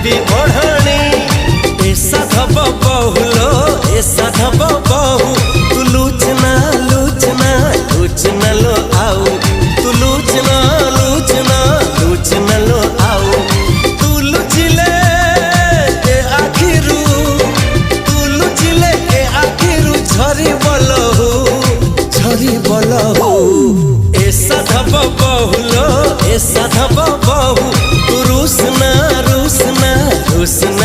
देवी ओढ़ाणी ए साधव बहुलो ए साधव बहु तू लूचना लूचना लूचना लो आओ तू लूचना लूचना लूचना लो आओ तू लुचिले के आखिरू झरी बोलहु ए साधव बहुलो ए साधव बहु तू रुसना रुसना रुसना